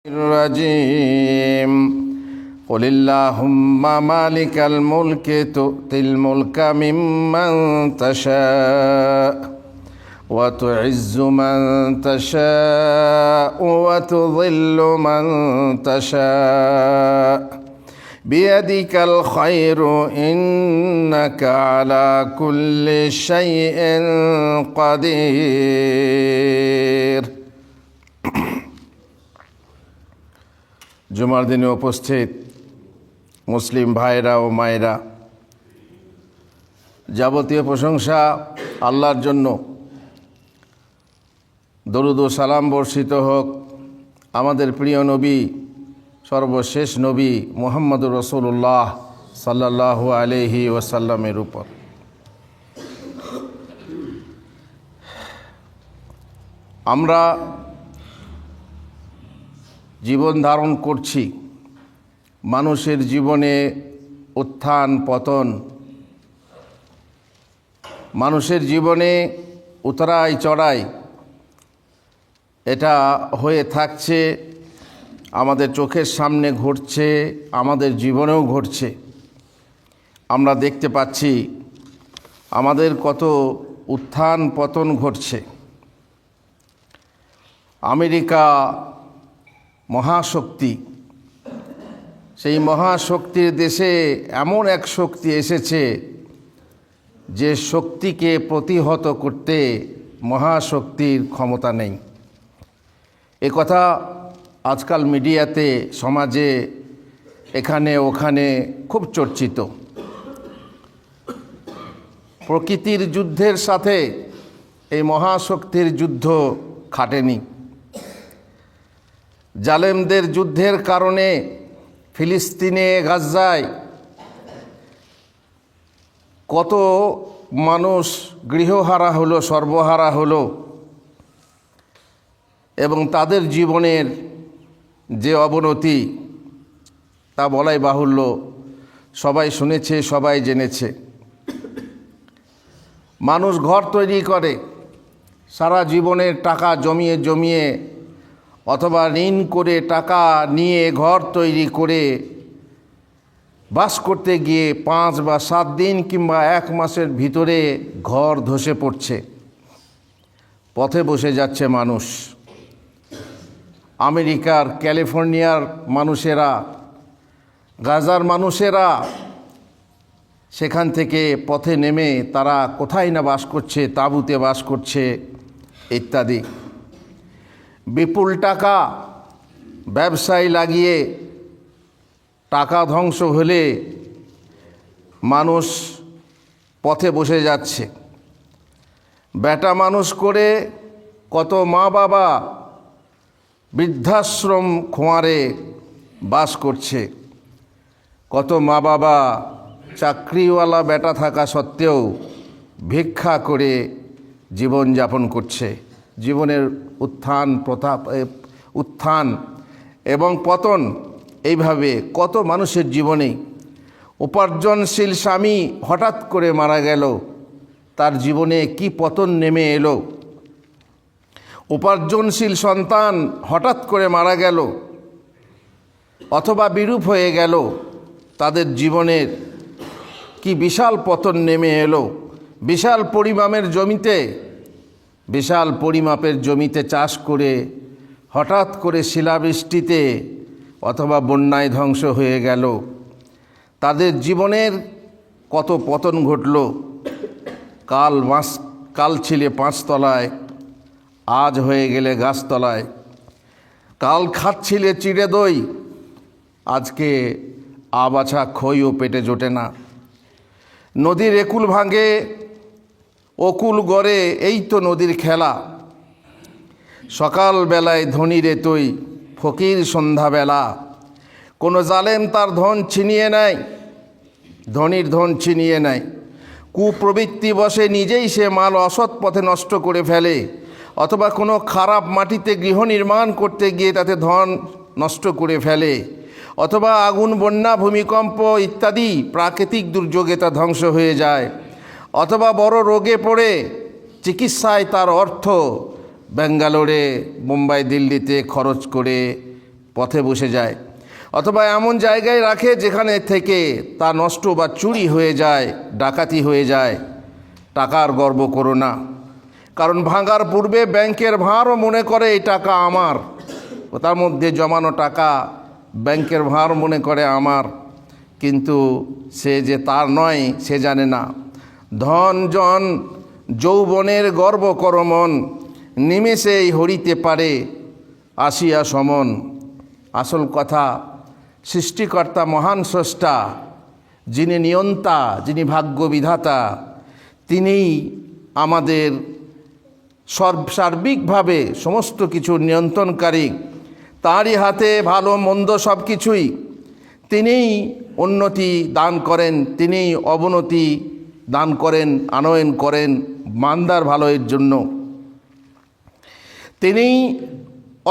الرجيم قل اللهم مالك الملك تؤتي الملك ممن تشاء وتعز من تشاء وتضل من تشاء بيدك الخير إنك على كل شيء قدير। জুমার দিনে উপস্থিত মুসলিম ভাইরা ও মায়েরা, যাবতীয় প্রশংসা আল্লাহর জন্য। দরুদ ও সালাম বর্ষিত হোক আমাদের প্রিয় নবী, সর্বশেষ নবী মুহাম্মদুর রাসূলুল্লাহ সাল্লাল্লাহু আলাইহি ওয়াসাল্লামের উপর। আমরা জীবন ধারণ করছি, মানুষের জীবনে উত্থান পতন, মানুষের জীবনে উতরাই চড়াই এটা হয়ে থাকছে, আমাদের চোখের সামনে ঘটছে, আমাদের জীবনেও ঘটছে। আমরা দেখতে পাচ্ছি আমাদের কত উত্থান পতন ঘটছে। আমেরিকা মহাশক্তি, সেই মহাশক্তির দেশে এমন এক শক্তি এসেছে যে শক্তিকে প্রতিহত করতে মহাশক্তির ক্ষমতা নেই। এ কথা আজকাল মিডিয়াতে, সমাজে, এখানে ওখানে খুব চর্চিত। প্রকৃতির যুদ্ধের সাথে এই মহাশক্তির যুদ্ধ খাটেনি। জালেমদের যুদ্ধের কারণে ফিলিস্তিনে, গাজায় কত মানুষ গৃহহারা হলো, সর্বহারা হলো, এবং তাদের জীবনের যে অবনতি তা বলাই বাহুল্য, সবাই শুনেছে, সবাই জেনেছে। মানুষ ঘর তৈরি করে, সারা জীবনের টাকা জমিয়ে জমিয়ে অথবা ঋণ করে টাকা নিয়ে ঘর তৈরি করে বাস করতে গিয়ে 5 বা 7 দিন কিংবা 1 মাসের ভিতরে ঘর ধসে পড়ছে, পথে বসে যাচ্ছে মানুষ। আমেরিকার, ক্যালিফোর্নিয়ার মানুষেরা, গাজার মানুষেরা সেখান থেকে পথে নেমে তারা কোথায় না বাস করছে, তাঁবুতে বাস করছে ইত্যাদি। বিপুল টাকা ব্যবসায় লাগিয়ে টাকা ধ্বংস হলে মানুষ পথে বসে যাচ্ছে। বেটা মানুষ করে কত মা বাবা বৃদ্ধাশ্রম খোঁয়ারে বাস করছে, কত মা বাবা চাকরিওয়ালা বেটা থাকা সত্ত্বেও ভিক্ষা করে জীবনযাপন করছে। জীবনের উত্থান এবং পতন, এইভাবে কত মানুষের জীবনে। উপার্জনশীল স্বামী হঠাৎ করে মারা গেল, তার জীবনে কি পতন নেমে এলো। উপার্জনশীল সন্তান হঠাৎ করে মারা গেল অথবা বিরূপ হয়ে গেল, তাদের জীবনের কি বিশাল পতন নেমে এলো। বিশাল পরিমাপের জমিতে চাষ করে হঠাৎ করে শিলাবৃষ্টিতে অথবা বন্যায় ধ্বংস হয়ে গেল। তাদের জীবনের কত পতন ঘটল। কাল ছিলে 5 তলায়, আজ হয়ে গেলে গাছতলায়। কাল খাচ্ছিলে চিড়ে দই, আজকে আবাছা খইও পেটে জোটে না। নদীর একুল ভাঙে, অকুল গড়ে, এই তো নদীর খেলা। সকালবেলায় ধনীরে তুই, ফকির সন্ধ্যাবেলা। কোনো জালেম তার ধন ছিনিয়ে নেয়, ধনীর ধন ছিনিয়ে নেয়। কুপ্রবৃত্তি বসে নিজেই সে মাল অসৎ পথে নষ্ট করে ফেলে, অথবা কোনো খারাপ মাটিতে গৃহ নির্মাণ করতে গিয়ে তাতে ধন নষ্ট করে ফেলে, অথবা আগুন, বন্যা, ভূমিকম্প ইত্যাদি প্রাকৃতিক দুর্যোগে তা ধ্বংস হয়ে যায়, অথবা বড় রোগে পড়ে চিকিৎসায় তার অর্থ ব্যাঙ্গালোরে, মুম্বাই, দিল্লিতে খরচ করে পথে বসে যায়, অথবা এমন জায়গায় রাখে যেখানে থেকে তা নষ্ট বা চুরি হয়ে যায়, ডাকাতি হয়ে যায়। টাকার গর্ব করো না, কারণ ভাঙার পূর্বে ব্যাংকের ভাঁড়ও মনে করে এই টাকা আমার, তার মধ্যে জমানো টাকা ব্যাংকের ভাঁড় মনে করে আমার, কিন্তু সে যে তার নয় সে জানে না। ধন জন যৌবনের গর্ব কর মন, নিমেষেই হরিতে পারে আসিয়া সমন। আসল কথা, সৃষ্টিকর্তা মহান স্রষ্টা, যিনি নিয়ন্তা, যিনি ভাগ্য বিধাতা, তিনিই আমাদের সার্বিকভাবে সমস্ত কিছু নিয়ন্ত্রণকারী। তাঁরই হাতে ভালো মন্দ সব কিছুই। তিনিই উন্নতি দান করেন, তিনিই অবনতি দান করেন, আনয়ন করেন বান্দার ভালোর জন্য। তিনিই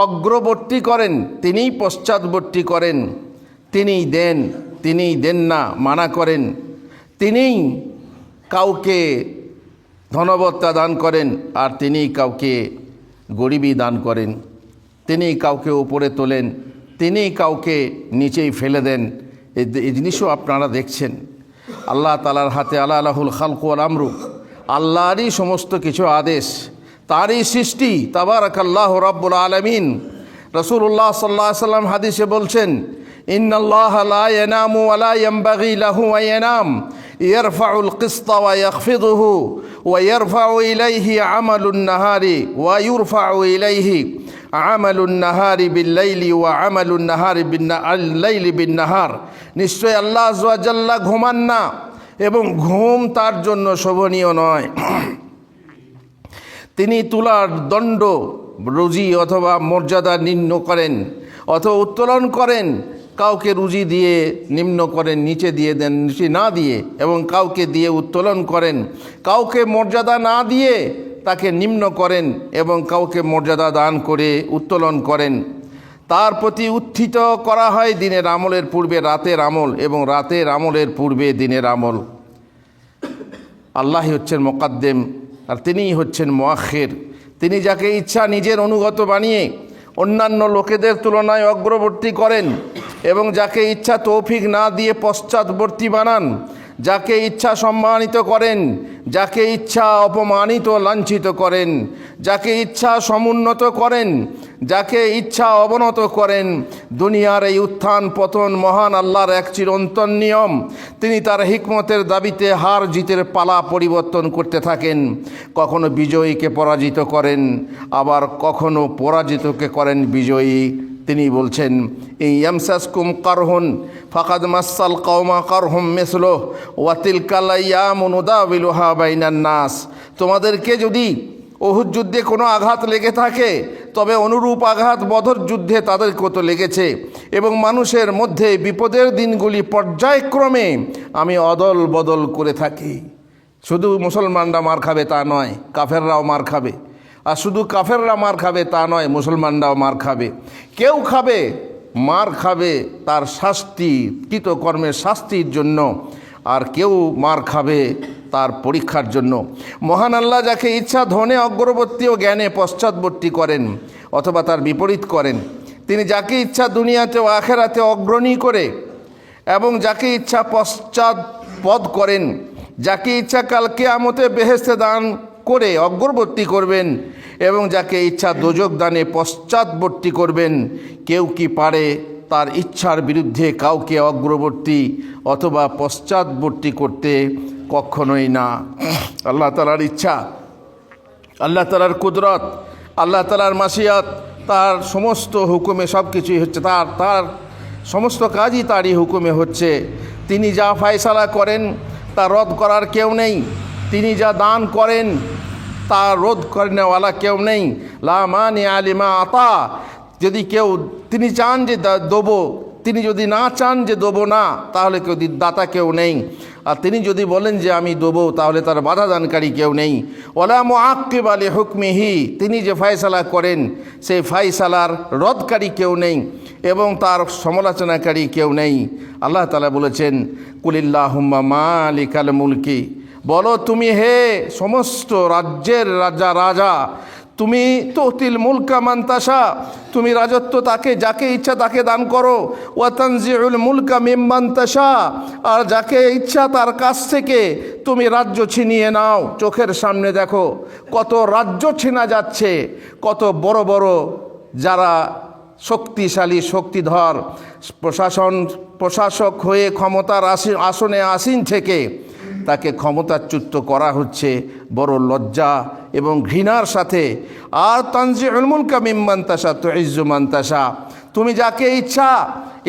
অগ্রবর্তী করেন, তিনিই পশ্চাৎবর্তী করেন। তিনিই দেন, তিনিই দেন না, মানা করেন। তিনিই কাউকে ধনবত্তা দান করেন, আর তিনিই কাউকে গরিবী দান করেন। তিনিই কাউকে উপরে তোলেন, তিনিই কাউকে নিচেই ফেলে দেন। এই জিনিসও আপনারা দেখছেন। আল্লাহ তাআলার হাতে আলাহুল খালকু ওয়াল আমরু, আল্লাহরই সমস্ত কিছু আদেশ, তারই সৃষ্টি। তাবারাকাল্লাহু রাব্বুল আলামিন। রাসূলুল্লাহ সাল্লাল্লাহু আলাইহি ওয়াসাল্লাম হাদিসে বলছেন, ইন্নাল্লাহা লা ইয়ানামু ওয়া লা ইয়ানবাগি লাহু আন ইয়ানাম, ইয়ারফাউল কিসতা ওয়া ইয়াখফিদুহু ওয়া ইয়ারফাউ ইলাইহি আমালুন নাহারি ওয়া ইউরফাউ ইলাইহি আমালুন নাহারি বিল-লাইলি ওয়া আমালুন নাহারি বিল-লাইলি বিন-নাহার। নিশ্চয় আল্লাহ আযজা ওয়া জাল্লা ঘুমান না, এবং ঘুম তার জন্য শোভনীয় নয়। তিনি তুলার দণ্ড রুজি অথবা মর্যাদা নিম্ন করেন অথবা উত্তোলন করেন, কাউকে রুজি দিয়ে নিম্ন করেন, নিচে দিয়ে দেন নিচে না দিয়ে, এবং কাউকে দিয়ে উত্তোলন করেন, কাউকে মর্যাদা না দিয়ে তাকে নিম্ন করেন, এবং কাউকে মর্যাদা দান করে উত্তোলন করেন। তার প্রতি উত্থিত করা হয় দিনের আমলের পূর্বে রাতের আমল, এবং রাতের আমলের পূর্বে দিনের আমল। আল্লাহই হচ্ছেন মুকাদ্দেম, আর তিনিই হচ্ছেন মুআখির। তিনি যাকে ইচ্ছা নিজের অনুগত বানিয়ে অন্যান্য লোকেদের তুলনায় অগ্রবর্তী করেন, এবং যাকে ইচ্ছা তৌফিক না দিয়ে পশ্চাৎবর্তী বানান। যাকে ইচ্ছা সম্মানিত করেন, যাকে ইচ্ছা অপমানিত লাঞ্ছিত করেন, যাকে ইচ্ছা সমুন্নত করেন, যাকে ইচ্ছা অবনত করেন। দুনিয়ার এই উত্থান পতন মহান আল্লাহর এক চিরন্তন নিয়ম। তিনি তার হিকমতের দাবিতে হার জিতের পালা পরিবর্তন করতে থাকেন। কখনো বিজয়ীকে পরাজিত করেন, আবার কখনো পরাজিতকে করেন বিজয়ী। তিনি বলছেন, এই ইয়ামসাসকুম কারহুন ফাকাদ মাসাল কওমা কারহুম মিসলুহ ওয়া তিলকাল আইয়ামু নুদাবিলুহা বাইনান নাস। তোমাদেরকে যদি উহুদ যুদ্ধে কোনো আঘাত লেগে থাকে, তবে অনুরূপ আঘাত বদর যুদ্ধে তাদেরকেও তো লেগেছে, এবং মানুষের মধ্যে বিপদের দিনগুলি পর্যায়ক্রমে আমি অদল বদল করে থাকি। শুধু মুসলমানরা মার খাবে তা নয়, কাফেররাও মার খাবে। আর শুধু কাফেররা মার খাবে তা নয়, মুসলমানরাও মার খাবে। কেউ খাবে, মার খাবে তার শাস্তি, কৃতকর্মের শাস্তির জন্য, আর কেউ মার খাবে তার পরীক্ষার জন্য। মহান আল্লাহ যাকে ইচ্ছা ধনে অগ্রবর্তী ও জ্ঞানে পশ্চাৎবর্তী করেন, অথবা তার বিপরীত করেন। তিনি যাকে ইচ্ছা দুনিয়াতে ও আখেরাতে অগ্রণী করে, এবং যাকে ইচ্ছা পশ্চাৎপদ করেন। যাকে ইচ্ছা কাল কিয়ামতে বেহেশতে দান করে অগ্রবর্তী করবেন, এবং যাকে ইচ্ছা দোজখ দানে পশ্চাৎবর্তী করবেন। কেউ কি পারে তার ইচ্ছার বিরুদ্ধে কাউকে অগ্রবর্তী অথবা পশ্চাৎবর্তী করতে? কখনোই না। আল্লাহ তাআলার ইচ্ছা, আল্লাহ তাআলার কুদরত, আল্লাহ তাআলার মাশিয়াত, তার সমস্ত হুকুমে সব কিছুই হচ্ছে, তার সমস্ত কাজই তারই হুকুমে হচ্ছে। তিনি যা ফয়সালা করেন তা রদ করার কেউ নেই। তিনি যা দান করেন তা রোধ করেনেওয়ালা কেউ নেই। লা মানিআ লিমা আতা। যদি কেউ তিনি চান যে দেবো, তিনি যদি না চান যে দেবো না, তাহলে কেউ দাতা কেউ নেই। আর তিনি যদি বলেন যে আমি দেবো, তাহলে তার বাধা দানকারী কেউ নেই। ওয়ালা মুআক্কিব লি হুকমিহি। তিনি যে ফয়সালা করেন সেই ফয়সালার রদকারী কেউ নেই, এবং তার সমালোচনাকারী কেউ নেই। আল্লাহ তাআলা বলেছেন, কুলিল্লাহুম্মা মালিকাল মুলকি। বলো তুমি হে সমস্ত রাজ্যের রাজা, তুমি তুতিল মুলকা মান তাশা, তুমি রাজত্ব তাকে যাকে ইচ্ছা তাকে দান করো। ওয়া তানজিউল মুলকা মিম্মান তাশা, আর যাকে ইচ্ছা তার কাছ থেকে তুমি রাজ্য ছিনিয়ে নাও। চোখের সামনে দেখো কত রাজ্য ছিনা যাচ্ছে, কত বড় বড় যারা শক্তিশালী শক্তিধর প্রশাসক হয়ে ক্ষমতার আসনে আসীন থেকে তাকে ক্ষমতাচ্যুত করা হচ্ছে বড় লজ্জা এবং ঘৃণার সাথে। আর তানজিউল মুলকা মিম্মান তাশা তুইজ্জু মান তাশা, তুমি যাকে ইচ্ছা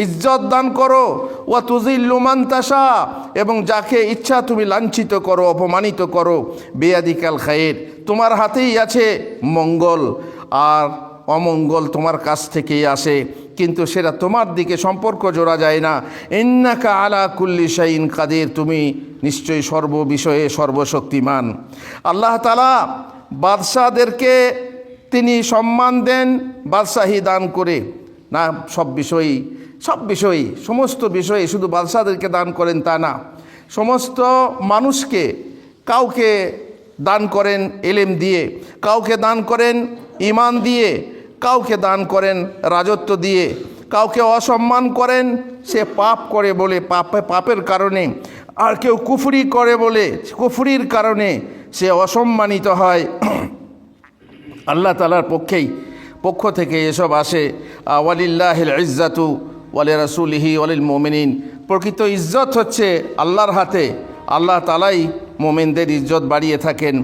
ইজ্জত দান করো। ওয়া তুযিল্লু মান তাশা, এবং যাকে ইচ্ছা তুমি লাঞ্ছিত করো, অপমানিত করো। বিয়াদিকাল খায়র, তোমার হাতেই আছে মঙ্গল, আর অমঙ্গল তোমার কাছ থেকেই আসে, কিন্তু সেটা তোমার দিকে সম্পর্ক জোড়া যায় না। ইন্নাকা আলা কুল্লি শাইইন কাদির, তুমি নিশ্চয়ই সর্ববিষয়ে সর্বশক্তিমান। আল্লাহ তাআলা বাদশাদেরকে তিনি সম্মান দেন বাদশাহী দান করে না, সব বিষয়ই সমস্ত বিষয়ে শুধু বাদশাদেরকে দান করেন তা না, সমস্ত মানুষকে কাউকে দান করেন এলেম দিয়ে, কাউকে দান করেন ঈমান দিয়ে, কাউকে দান করেন রাজত্ব দিয়ে, কাউকে অসম্মান করেন সে পাপ করে বলে পাপের কারণে, আর কেউ কুফরি করে বলে কুফরির কারণে সে অসম্মানিত হয়। আল্লাহ তাআলার পক্ষ থেকে এসব আসে। ওয়ালিল্লাহিল ইজ্জাতু ওয়ালি রাসূলিহি ওয়ালিল মুমিনিন, প্রকৃত ইজ্জত হচ্ছে আল্লাহর হাতে। আল্লাহ তাআলাই মুমিনদের ইজ্জত বাড়িয়ে থাকেন,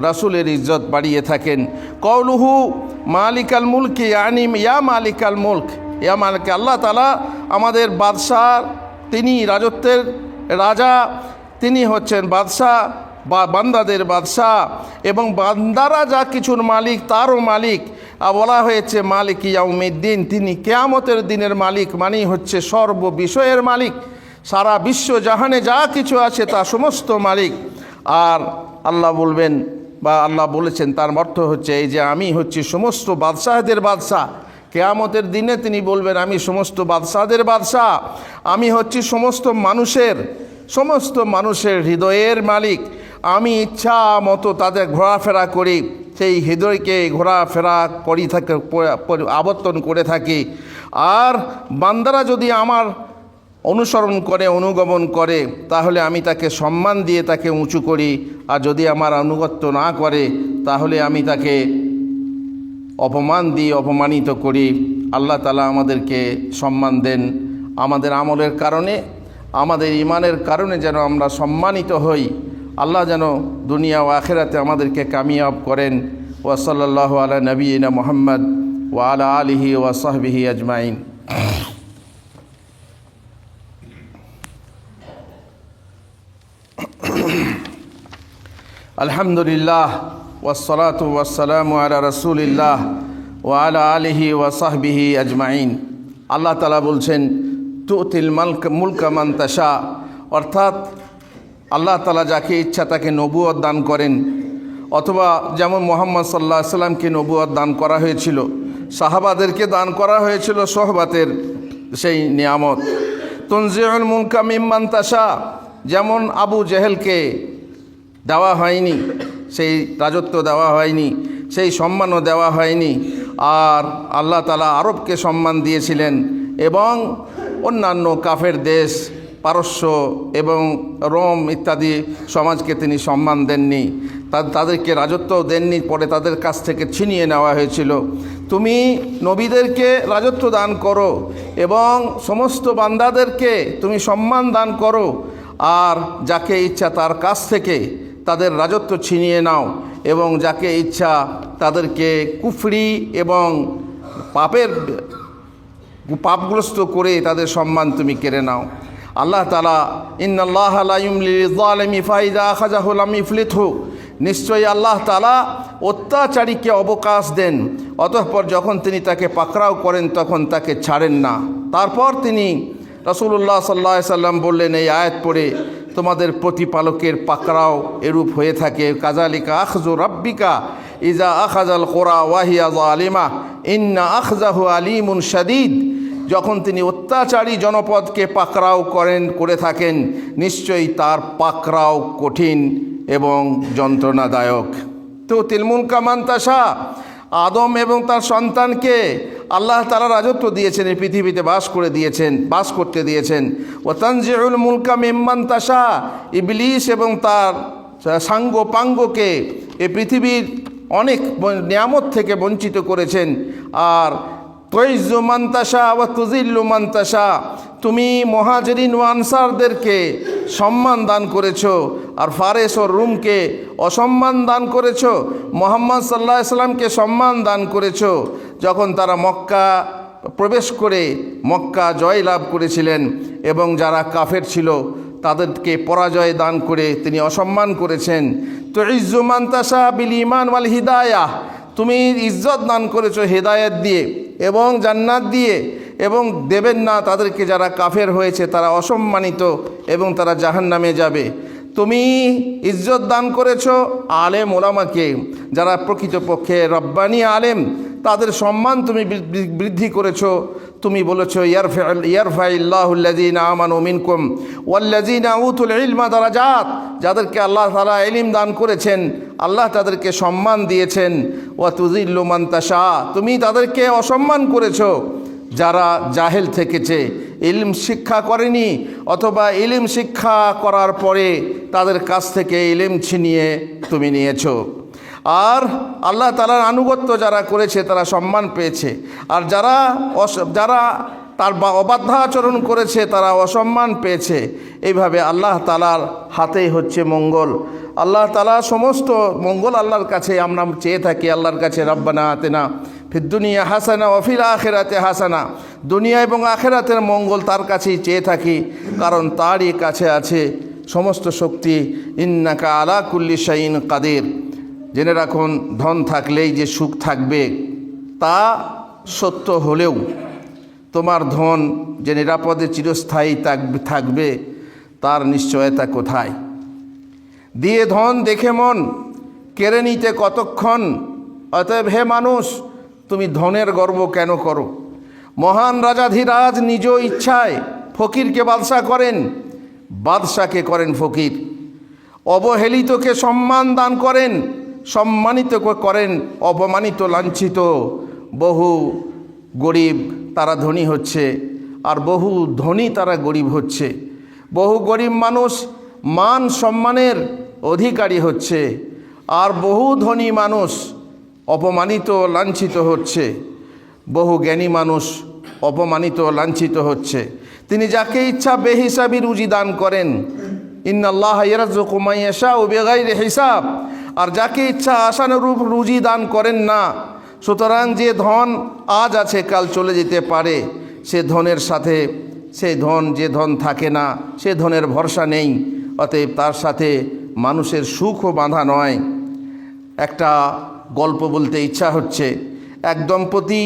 রাসূলের ইজ্জত বাড়িয়ে থাকেন। কওলুহু মালিকাল মুলকি ইয়ানি ইয়া মালিকাল মুলক, ইয়া মালিক, আল্লাহ তাআলা আমাদের বাদশাহ, তিনি রাজত্বের রাজা, তিনি হচ্ছেন বাদশাহ বা বান্দাদের বাদশাহ, এবং বান্দারা যা কিছুর মালিক তারও মালিক। বলা হয়েছে মালিক ইয়াউমিদ্দিন, তিনি কিয়ামতের দিনের মালিক, মানেই হচ্ছে সর্ববিষয়ের মালিক, সারা বিশ্ব জাহানে যা কিছু আছে তা সমস্ত মালিক। আর আল্লাহ বলবেন বা আল্লাহ বলেছেন, তার অর্থ হচ্ছে এই যে আমি হচ্ছি সমস্ত বাদশাহদের বাদশাহ। কিয়ামতের দিনে তিনি বলবেন আমি সমস্ত বাদশাহদের বাদশাহ, আমি হচ্ছি সমস্ত মানুষের হৃদয়ের মালিক। আমি ইচ্ছা মতো তাদের ঘোরাফেরা করি, সেই হৃদয়কে ঘোরাফেরা করি থাকে, আবর্তন করে থাকি। আর বান্দারা যদি আমার অনুসরণ করে অনুগমন করে তাহলে আমি তাকে সম্মান দিয়ে তাকে উঁচু করি, আর যদি আমার আনুগত্য না করে তাহলে আমি তাকে অপমান দিয়ে অপমানিত করি। আল্লাহ তাআলা আমাদেরকে সম্মান দেন, আমাদের আমলের কারণে, আমাদের ঈমানের কারণে যেন আমরা সম্মানিত হই। আল্লাহ যেন দুনিয়া ও আখিরাতে আমাদেরকে কামিয়াব করেন। ওয়া সাল্লাল্লাহু আলা নবিয়িনা মুহাম্মদ ওয়া আলা আলিহি ওয়া সাহবিহি আজমাইন। আলহামদুলিল্লাহ ওয়াসসালাতু ওয়াসসালামু আলা রাসূলিল্লাহ ওয়া আলা আলিহি ওয়া সাহবিহি আজমাইন। আল্লাহ তাআলা বলছেন তুতিল মুলকা মান তাশা, অর্থাৎ আল্লাহ তাআলা যাকে ইচ্ছা তাকে নবুয়ত দান করেন, অথবা যেমন মুহাম্মদ সাল্লাল্লাহু আলাইহি সাল্লামকে নবুয়ত দান করা হয়েছিল, সাহাবাদেরকে দান করা হয়েছিল সোহবাতের সেই নিয়ামত। তুনজিউল মুলকা মিম্মান তাশা, যেমন আবু জেহেলকে দেওয়া হয়নি, সেই রাজত্ব দেওয়া হয়নি, সেই সম্মানও দেওয়া হয়নি। আর আল্লাহ তাআলা আরবকে সম্মান দিয়েছিলেন এবং অন্যান্য কাফের দেশ পারস্য এবং রোম ইত্যাদি সমাজকে তিনি সম্মান দেননি, তাদেরকে রাজত্বও দেননি, পরে তাদের কাছ থেকে ছিনিয়ে নেওয়া হয়েছিল। তুমি নবীদেরকে রাজত্ব দান করো এবং সমস্ত বান্দাদেরকে তুমি সম্মান দান করো, আর যাকে ইচ্ছা তার কাছ থেকে তাদের রাজত্ব ছিনিয়ে নাও, এবং যাকে ইচ্ছা তাদেরকে কুফরি এবং পাপগ্রস্ত করে তাদের সম্মান তুমি কেড়ে নাও। আল্লাহ তাআলা ইন্নাল্লাহা লা ইউমলি লিয-যালিমি ফাইযা আখাযাহু লাম ইফলিতহু, নিশ্চয়ই আল্লাহ তাআলা অত্যাচারীকে অবকাশ দেন, অতঃপর যখন তিনি তাকে পাকড়াও করেন তখন তাকে ছাড়েন না। তারপর তিনি রাসূলুল্লাহ সাল্লাল্লাহু আলাইহি সাল্লাম বললেন এই আয়াত পড়ে, তোমাদের প্রতিপালকের পাকড়াও এরূপ হয়ে থাকে। কাযালিকা আখযু রাব্বিকা ইযা আখাযাল কুরা ওয়া হিয়া যালিমা ইন্না আখযাহু আলীমুন শাদীদ, যখন তিনি অত্যাচারী জনপদকে পাকড়াও করে থাকেন নিশ্চয়ই তার পাকড়াও কঠিন এবং যন্ত্রণাদায়ক। তো তিল মুলকা মান তাশা, আদম এবং তার সন্তানকে আল্লাহ তাআলা রাজত্ব দিয়েছেন, এই পৃথিবীতে বাস করতে দিয়েছেন। ওয়া তানজিউল মুলকা মিম্মান তাশা, ইবলিস এবং তার সাঙ্গ পাঙ্গকে এই পৃথিবীর অনেক নিয়ামত থেকে বঞ্চিত করেছেন। আর তুইজ্জু মান তাশা ওয়া তুযিল্লু মান তাশা, তুমি মুহাজিরিন ওয়া আনসারদেরকে সম্মান দান করেছো, আর ফারেস ও রুমকে অসম্মান দান করেছো। মুহাম্মদ সাল্লাল্লাহু আলাইহি সাল্লামকে সম্মান দান করেছো যখন তারা মক্কা প্রবেশ করে মক্কা জয় লাভ করেছিলেন, এবং যারা কাফের ছিল তাদেরকে পরাজয় দান করে তিনি অসম্মান করেছেন। তুইজ্জু মান তাশা বিল ঈমান ওয়াল হিদায়াহ, তুমি ইজ্জত দান করেছো হেদায়েত দিয়ে এবং জান্নাত দিয়ে, এবং দেবেন না তাদেরকে যারা কাফের হয়েছে তারা অসম্মানিত এবং তারা জাহান্নামে যাবে। তুমি ইজ্জত দান করেছো আলেম ওলামাকে, যারা প্রকৃতপক্ষে রব্বানি আলেম, তাদের সম্মান তুমি বৃদ্ধি করেছো। তুমি বলেছো ইয়ারফাইল্লাহুল্লাযীনা আমানু মিনকুম ওয়াল্লাযীনা উতুল ইলমা দারাজাত, যাদেরকে আল্লাহ তাআলা ইলম দান করেছেন আল্লাহ তাদেরকে সম্মান দিয়েছেন। ওয়া তুযিল্লু মান তাশা, তুমি তাদেরকে অসম্মান করেছো যারা জাহেল থেকেছে, ইলম শিক্ষা করেনি, অথবা ইলম শিক্ষা করার পরে তাদের কাছ থেকে ইলম ছিনিয়ে তুমি নিয়েছো। আর আল্লাহ তাআলার আনুগত্য যারা করেছে তারা সম্মান পেয়েছে, আর যারা তার অবাধ্যাচরণ করেছে তারা অসম্মান পেয়েছে। এইভাবে আল্লাহ তাআলার হাতেই হচ্ছে মঙ্গল। আল্লাহ তাআলা সমস্ত মঙ্গল আল্লাহর কাছে আমরা চেয়ে থাকি, আল্লাহর কাছে রব্বানা আতিনা ফিদ দুনিয়া হাসানা ওয়া ফিল আখিরাতি হাসানা, দুনিয়া এবং আখিরাতের মঙ্গল তার কাছেই চেয়ে থাকি, কারণ তারই কাছে আছে সমস্ত শক্তি। ইন্নাকা আলা কুল্লি শাইইন কাদির। জেনে রাখুন, ধন থাকলেই যে সুখ থাকবে তা সত্য হলেও তোমার ধন যে নিরাপদে চিরস্থায়ী থাকবে তার নিশ্চয়তা কোথায়? দিয়ে ধন দেখে মন, কেড়ে নিতে কতক্ষণ। অতএব হে মানুষ, তুমি ধনের গর্ব কেন করো? মহান রাজাধিরাজ নিজ ইচ্ছায় ফকিরকে বাদশা করেন, বাদশাকে করেন ফকির। অবহেলিতকে সম্মান দান করেন, সম্মানিত করেন অপমানিত লাঞ্ছিত। বহু গরিব তারা ধনী হচ্ছে, আর বহু ধনী তারা গরিব হচ্ছে। বহু গরিব মানুষ মান সম্মানের অধিকারী হচ্ছে, আর বহু ধনী মানুষ অপমানিত লাঞ্ছিত হচ্ছে। বহু জ্ঞানী মানুষ অপমানিত লাঞ্ছিত হচ্ছে। তিনি যাকে ইচ্ছা বেহিসাবি রুজি দান করেন। ইন্নাল্লাহা ইয়ারযুকু মান ইয়াশাউ বিগাইরি হিসাব, আর যাকে ইচ্ছা আশানুরূপ রুজি দান করেন না। সুতরাং যে ধন আজ আছে কাল চলে যেতে পারে, সে ধনের সাথে যে ধন থাকে না সে ধনের ভরসা নেই। অতএব তার সাথে মানুষের সুখও বাঁধা নয়। একটা গল্প বলতে ইচ্ছা হচ্ছে। এক দম্পতি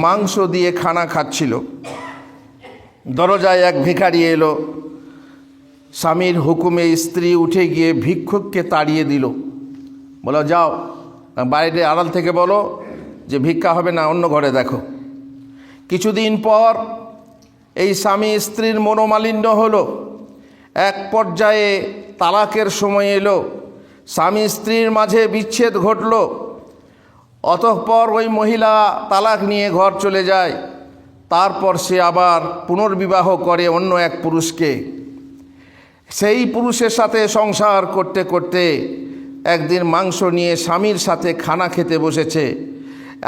মাংস দিয়ে খানা খাচ্ছিল। দরজায় এক ভিখারি এলো। স্বামীর হুকুমে স্ত্রী উঠে গিয়ে ভিক্ষুককে তাড়িয়ে দিল। বলো, যাও বাইরে আড়াল থেকে বলো যে ভিক্ষা হবে না, অন্য ঘরে দেখো। কিছুদিন পর এই স্বামী স্ত্রীর মনোমালিন্য হলো। এক পর্যায়ে তালাকের সময় এলো, স্বামী স্ত্রীর মাঝে বিচ্ছেদ ঘটল। অতঃপর ওই মহিলা তালাক নিয়ে ঘর চলে যায়। তারপর সে আবার পুনর্বিবাহ করে অন্য এক পুরুষকে। সেই পুরুষের সাথে সংসার করতে করতে একদিন মাংস নিয়ে স্বামীর সাথে খানা খেতে বসেছে।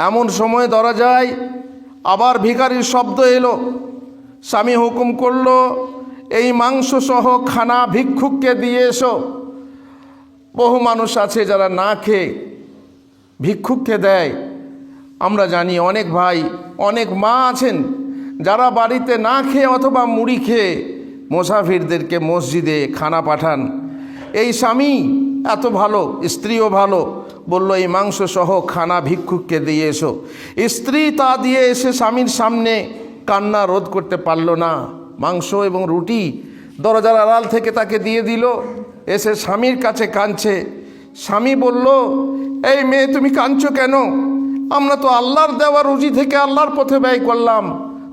এমন সময় দরজায় আবার ভিখারির শব্দ এলো। স্বামী হুকুম করল, এই মাংস সহ খানা ভিক্ষুককে দিয়ে এসো। বহু মানুষ আছে যারা না খেয়ে ভিক্ষুককে দেয়। আমরা জানি অনেক ভাই, অনেক মা আছেন যারা বাড়িতে না খেয়ে অথবা মুড়ি খেয়ে মুসাফিরদেরকে মসজিদে খানা পাঠান। এই স্বামী এত ভালো, স্ত্রীও ভালো, বলল এই মাংস সহ খানা ভিক্ষুককে দিয়ে এসো। স্ত্রী তা দিয়ে এসে স্বামীর সামনে কান্না রোধ করতে পারল না। মাংস এবং রুটি দরজার আড়াল থেকে তাকে দিয়ে দিল। এসে স্বামীর কাছে কাঁদছে। স্বামী বলল, এই মেয়ে তুমি কাঁদছো কেন? আমরা তো আল্লাহর দেওয়া রুজি থেকে আল্লাহর পথে ব্যয় করলাম,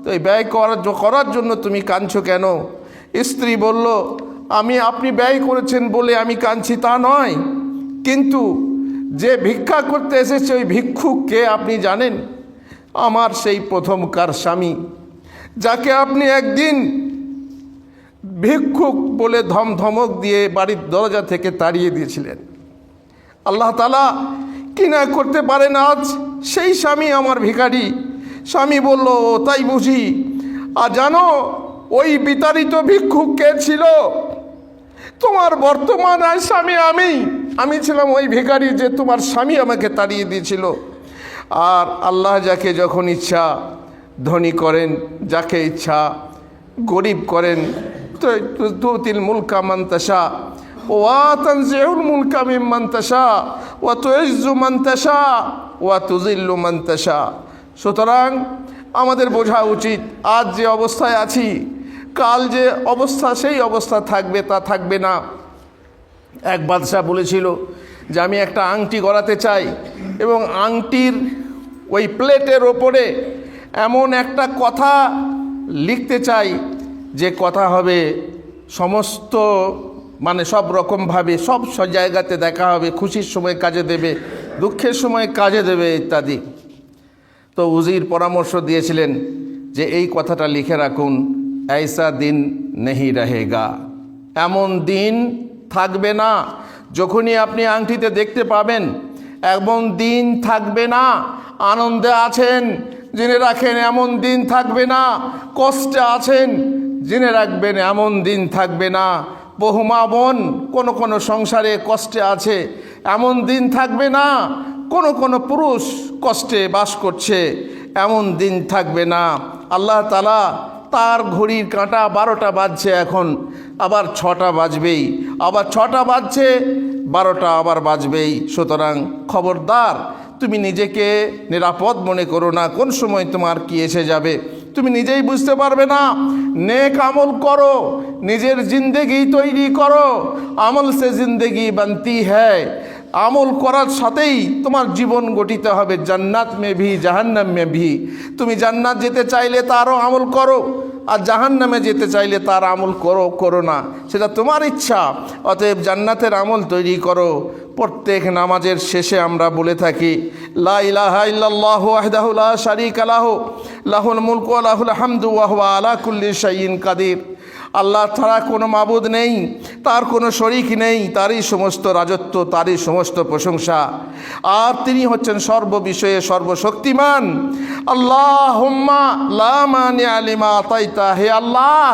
তো এই ব্যয় করার জন্য তুমি কাঁদছো কেন? স্ত্রী বলল, আপনি ব্যয় করেছেন বলে আমি কাঁদছি তা নয়, কিন্তু যে ভিক্ষা করতে এসেছে ওই ভিক্ষুক কে আপনি জানেন? আমার সেই প্রথমকার স্বামী, যাকে আপনি একদিন ভিক্ষুক বলে ধমক দিয়ে বাড়ির দরজা থেকে তাড়িয়ে দিয়েছিলেন। আল্লাহ তাআলা কি না করতে পারেন আজ? সেই স্বামী আমার ভিখারি। স্বামী বলল, তাই বুঝি? আর জানো ওই বিতাড়িত ভিক্ষুক কে ছিল? তোমার বর্তমান স্বামী। আমি ছিলাম ওই ভিখারি যে তোমার স্বামী আমাকে তাড়িয়ে দিয়েছিল। আর আল্লাহ যাকে যখন ইচ্ছা ধনী করেন, যাকে ইচ্ছা গরিব করেন। তুতিল মুলকা মান তাশা ওয়া তানজিউল মুলকা মিম্মান তাশা ওয়া তুইজ্জু মান তাশা ওয়া তুযিল্লু মান তাশা। সুতরাং আমাদের বোঝা উচিত আজ যে অবস্থায় আছি, কাল যে অবস্থা সেই অবস্থা থাকবে তা থাকবে না। এক বাদশাহ বলেছিল যে আমি একটা আংটি গড়াতে চাই, এবং আংটির ওই প্লেটের ওপরে এমন একটা কথা লিখতে চাই যে কথা হবে সমস্ত সব রকমভাবে সব জায়গাতে দেখা হবে, খুশির সময় কাজে দেবে, দুঃখের সময় কাজে দেবে ইত্যাদি। তো উজির পরামর্শ দিয়েছিলেন যে এই কথাটা লিখে রাখুন, ऐसा দিন নেহি রহেগা, এমন দিন থাকবে না। যখনই আপনি আংটিতে দেখতে পাবেন এমন দিন থাকবে না। আনন্দে আছেন জেনে রাখেন এমন দিন থাকবে না। কষ্টে আছেন জেনে রাখবেন এমন দিন থাকবে না। বহু মা বোন কোনো সংসারে কষ্টে আছে, এমন দিন থাকবে না। কোনো পুরুষ কষ্টে বাস করছে, এমন দিন থাকবে না। আল্লাহ তাআলা তার ঘড়ির কাঁটা 12টা বাজছে, এখন আবার 6টা বাজবেই, আবার 6টা বাজছে, 12টা আবার বাজবেই। সুতরাং খবরদার, তুমি নিজেকে নিরাপদ মনে করো না, কোন সময় তোমার কি এসে যাবে তুমি নিজেই বুঝতে পারবে না। নেক আমল করো, নিজের জিন্দেগি তৈরি করো। আমল সে জিন্দেগি বানতি হ্যায়। আমল করার সাথেই তোমার জীবন গঠিত হবে, জান্নাত মে ভি জাহান্নাম মে ভি। তুমি জান্নাত যেতে চাইলে তারও আমল করো, আর জাহান্নামে যেতে চাইলে তার আমল করো না, সেটা তোমার ইচ্ছা। অতএব জান্নাতের আমল তৈরি করো। প্রত্যেক নামাজের শেষে আমরা বলে থাকি, লা ইলাহা ইল্লাল্লাহু ওয়াহদাহু লা শারীকা লাহু লাহুল মুলকু ওয়া লাহুল হামদু ওয়া হুয়া আলা কুল্লি শাইইন কাদির। আল্লাহ ছাড়া কোনো মাবুদ নেই, তার কোনো শরিক নেই, তারই সমস্ত রাজত্ব, তারই সমস্ত প্রশংসা, আর তিনি হচ্ছেন সর্ববিষয়ে সর্বশক্তিমান। আল্লাহুম্মা লা মানিআ লিমা আতাইতা, হে আল্লাহ,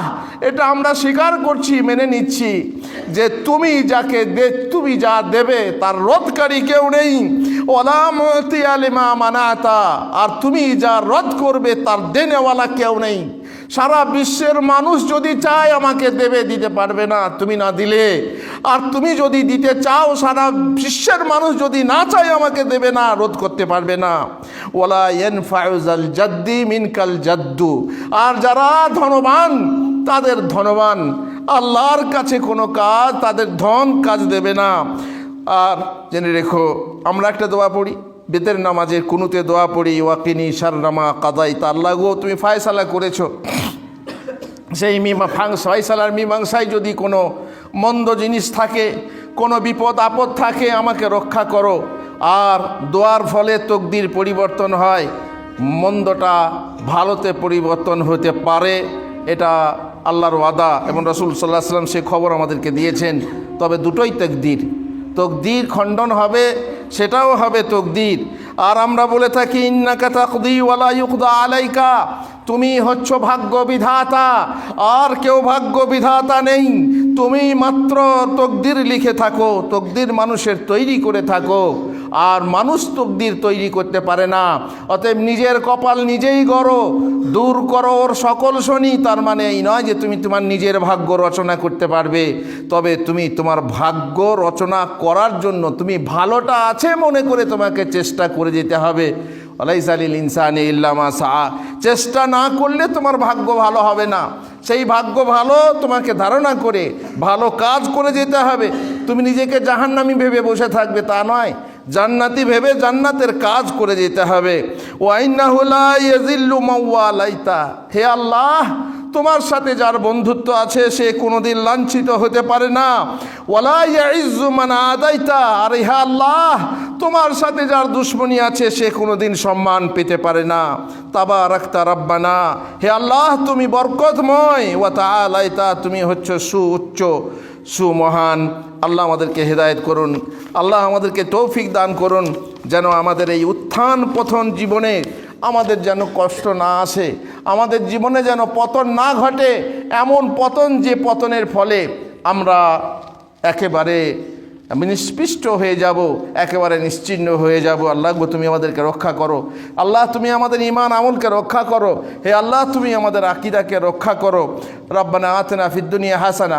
এটা আমরা স্বীকার করছি, মেনে নিচ্ছি যে তুমি তুমি যা দেবে তার রদকারী কেউ নেই। ওয়ালা মুতিয়া লিমা মানাতা, আর তুমি যা রদ করবে তার দেনেওয়ালা কেউ নেই। সারা বিশ্বের মানুষ যদি চায় আমাকে দেবে, দিতে পারবে না তুমি না দিলে। আর তুমি যদি দিতে চাও, সারা বিশ্বের মানুষ যদি না চায় আমাকে দেবে না, রোধ করতে পারবে না। ওয়ালা ইয়ানফাউজাল জাদ্দি মিনকাল জাদ্দু, আর যারা ধনবান তাদের ধনবান, আল্লাহর কাছে কোনো কাজ, তাদের ধন কাজ দেবে না। আর জেনে রেখো, আমরা একটা দোয়া পড়ি বেতের নামাজের কুনুতে দোয়া পড়ি, ওয়াকিনি শাররামা কাদাইতা। আল্লাহ গো, তুমি ফায়সালা করেছো, সেই ফায়সালার মীমাংসায় যদি কোনো মন্দ জিনিস থাকে, কোনো বিপদ আপদ থাকে, আমাকে রক্ষা করো। আর দোয়ার ফলে তকদির পরিবর্তন হয়, মন্দটা ভালোতে পরিবর্তন হতে পারে, এটা আল্লাহর ওয়াদা এবং রাসূল সাল্লাল্লাহু আলাইহি ওয়াসাল্লাম সে খবর আমাদেরকে দিয়েছেন। তবে দুটোই তকদির খণ্ডন হবে, সেটাও হবে তকদির। আর আমরা বলে থাকি, ইন্নাকা তাকদি ওয়ালা ইউকদা আলাইকা, তুমি হচ্ছ ভাগ্য বিধাতা, আর কেউ ভাগ্য বিধাতা নেই। তুমি মাত্র তকদির লিখে থাকো, তকদির মানুষের তৈরি করে থাকো, আর মানুষ তকদির তৈরি করতে পারে না। অতএব নিজের কপাল নিজেই গড়ো, দূর করো ওর সকল শনি। তার মানে এই নয় যে তুমি তোমার নিজের ভাগ্য রচনা করতে পারবে, তবে তুমি তোমার ভাগ্য রচনা করার জন্য তুমি ভালোটা আছে মনে করে তোমাকে চেষ্টা করে যেতে হবে। আলাইসা লিল ইনসানি ইল্লা মা সাআ, চেষ্টা না করলে তোমার ভাগ্য ভালো হবে না। সেই ভাগ্য ভালো তোমাকে ধারণা করে ভালো কাজ করে যেতে হবে। তুমি নিজেকে জাহান্নামী ভেবে বসে থাকবে তা নয়, জান্নাতি ভেবে জান্নাতের কাজ করে যেতে হবে। ওয়া ইন্নাহু লা ইয়াযিল্লু মান ওয়ালাইতা, হে আল্লাহ, তোমার সাথে যার বন্ধুত্ব আছে সে কোনোদিন লাঞ্ছিত হতে পারে না। ওয়ালা ইয়াইজ্জু মান আদাইতা, আর হে আল্লাহ তোমার সাথে যার দুশ্মনী আছে সে কোনোদিন সম্মান পেতে পারে না। তাবারাকতা রাব্বানা, হে আল্লাহ তুমি বরকতময়, ওয়া তাআলাইতা তুমি হচ্ছে সুউচ্চ সুমহান। আল্লাহ আমাদেরকে হেদায়েত করুন, আল্লাহ আমাদেরকে তৌফিক দান করুন, যেন আমাদের এই উত্থান পতন জীবনে আমাদের যেন কষ্ট না আসে, আমাদের জীবনে যেন পতন না ঘটে, এমন পতন যে পতনের ফলে আমরা একেবারে নিষ্পিষ্ট হয়ে যাব, একেবারে নিশ্চিহ্ন হয়ে যাব। আল্লাহ গো তুমি আমাদেরকে রক্ষা করো, আল্লাহ তুমি আমাদের ঈমান আমলকে রক্ষা করো, হে আল্লাহ তুমি আমাদের আকীদাকে রক্ষা করো। রব্বানা আতিনা ফিদ দুনিয়া হাসানা।